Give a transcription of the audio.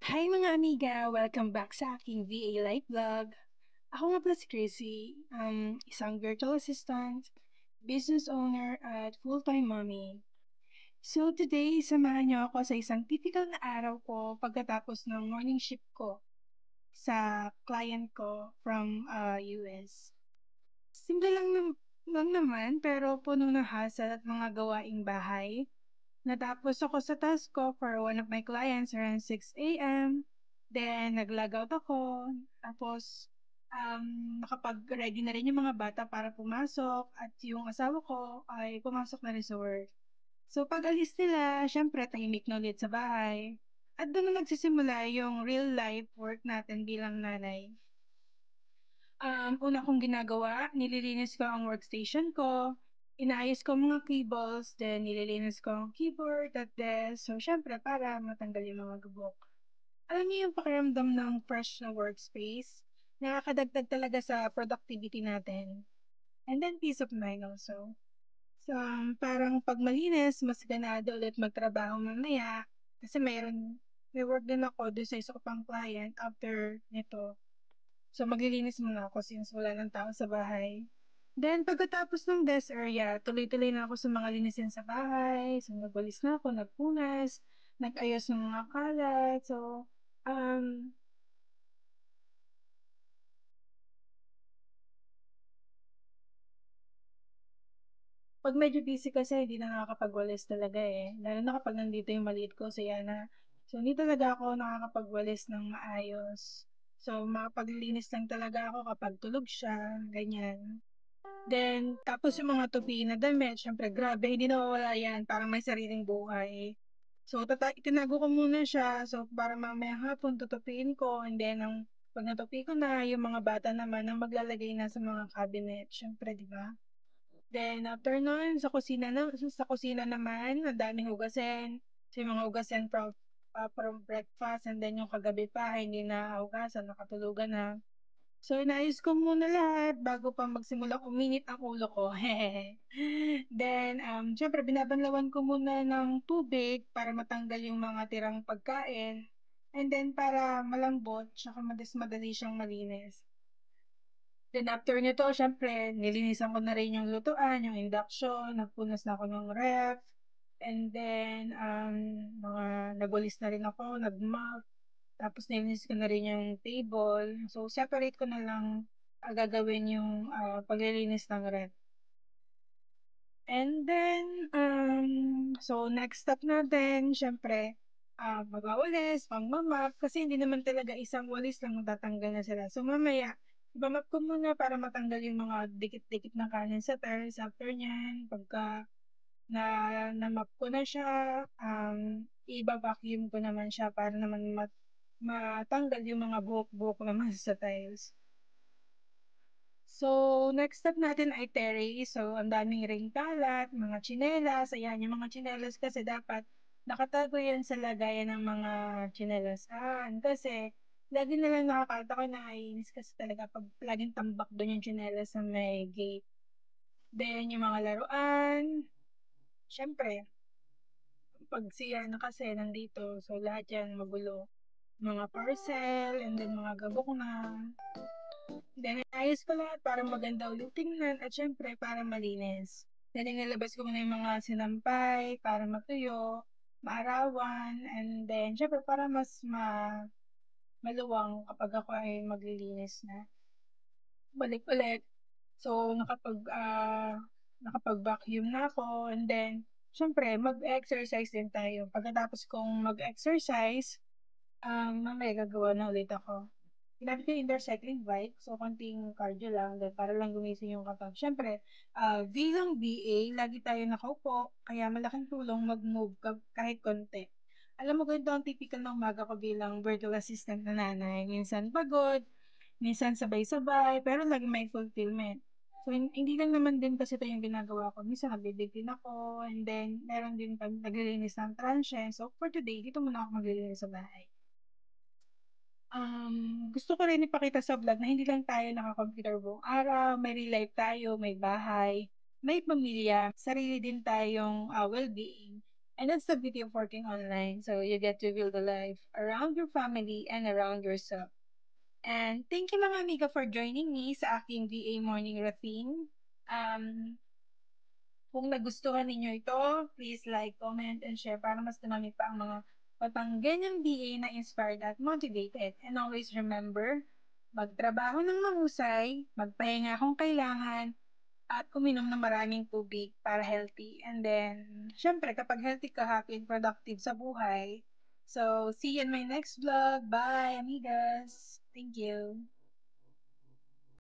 Hi mga amiga! Welcome back sa aking VA Life Vlog. Ako nga pala si Chrissy, isang virtual assistant, business owner, at full-time mommy. So today, samahan niyo ako sa isang typical na araw ko pagkatapos ng morning shift ko sa client ko from US. Simple lang naman pero puno ng hassle at mga gawaing bahay. Natapos ako sa task ko for one of my clients around 6 AM. Then, nag-log out ako. Tapos, nakapag-ready na rin yung mga bata para pumasok at yung asawa ko ay pumasok na rin sa work. So, pag alis nila, syempre, tahimik na ulit sa bahay. At doon na nagsisimula yung real life work natin bilang nanay. Una kong ginagawa, nililinis ko ang workstation ko, inaayos ko mga cables, then nililinis ko ang keyboard at desk. So, syempre, para matanggal yung mga gubok. Alam niyo yung pakiramdam ng fresh na workspace? Nakakadagdag talaga sa productivity natin. And then, peace of mind also. So, parang pag malinis, mas ganado ulit magtrabaho mamaya. Kasi may work din ako doon sa isa ko pang client after nito. So, maglilinis muna ako since wala ng tao sa bahay. Then, pagkatapos ng desk area, tuloy-tuloy na ako sa mga linisin sa bahay. So, nagwalis na ako, nagpunas, nag-ayos ng mga kalat. So, um, 'pag medyo busy kasi hindi na nakakapagwalis talaga, eh, lalo na kapag nandito yung maliit ko si Yana. So, hindi talaga ako nakakapagwalis ng maayos. So, makapaglilinis lang talaga ako kapag tulog siya, ganyan. Then, tapos yung mga tupi na damit, syempre grabe, hindi nawawala yan, parang may sariling buhay. So, itinago ko muna siya, so para mamayang hapon tutupiin ko, and then pag natupi ko na, yung mga bata naman ang maglalagay na sa mga cabinet, syempre, di ba? Then after nun sa kusina naman ang daming hugasin. So yung mga hugasin from breakfast and then yung kagabi pa hindi nahugasan, nakatulugan na. So inayos ko muna lahat bago pa magsimulang uminit ang ulo ko, Then, siyempre binabanlawan ko muna ng tubig para matanggal yung mga tirang pagkain and then para malambot tsaka madali siyang malinis. Then after nito siyempre nilinisan ko na rin yung lutuan, yung induction, nagpunas na ako ng ref, and then, mga nagwalis na rin ako, nag-mop, tapos nilinis ko na rin yung table. So separate ko na lang, gagawin yung, paglilinis ng ref. And then, so next step natin siyempre, magwawalis, magmo-mop kasi hindi naman talaga isang walis lang matatanggal na sila. So mamaya, iba-mop ko muna para matanggal yung mga dikit-dikit na kanin sa tiles. After niyan, pagka na-mop ko na siya, iba-vacuum ko naman siya para naman matanggal yung mga buhok-buhok naman sa tiles. So, next step natin ay terrace. So, ang daming ring kalat, mga tsinelas. Ayan, yung mga tsinelas kasi dapat nakatago yan sa lagayan ng mga tsinelasan. Kasi, lagi na lang nakakalat ako, nakainis kasi talaga pag laging tambak doon yung tsinelas sa may gate. Then, yung mga laruan, syempre, pag siya na kasi nandito, so lahat yan magulo. Mga parcel, and then mga gabok na. Then, inayos ko lahat para maganda ulit tingnan at syempre para malinis. Then, inilabas ko muna yung mga sinampay para matuyo, maarawan, and then syempre para mas maluwang kapag ako ay maglilinis na. Balik ulit. So, nakapag-vacuum na ako, and then syempre mag-exercise din tayo. Pagkatapos kong mag-exercise, mamaya gagawa na ulit ako. Ginamit ko yung indoor cycling bike, so konting cardio lang then para lang gumising yung katawan. Siyempre, bilang VA, lagi tayo nakaupo, kaya malaking tulong mag-move kahit konti. Alam mo, ganito ang typical ng umaga ko bilang virtual assistant na nanay. Minsan pagod, minsan sabay-sabay, pero laging may fulfillment. So, hindi lang naman din kasi ito yung ginagawa ko. Minsan nagbe-bake din ako, and then meron din pag naglilinis ng transient. So, for today, dito muna ako maglilinis sa bahay. Gusto ko rin ipakita sa vlog na hindi lang tayo naka-computer buong araw, may real life tayo, may bahay, may pamilya, sarili din tayong, well-being. And that's the beauty of working online. So you get to build a life around your family and around yourself. And thank you mga amiga for joining me sa aking VA morning routine. Kung nagustuhan ninyo ito, please like, comment, and share para mas dumami pa ang mga papangganyang BA na inspired at motivated. And always remember, magtrabaho ng mahusay, magpahinga kung kailangan, at uminom ng maraming tubig para healthy. And then, syempre, kapag healthy ka, happy and productive sa buhay. So, see you in my next vlog. Bye, amigas! Thank you!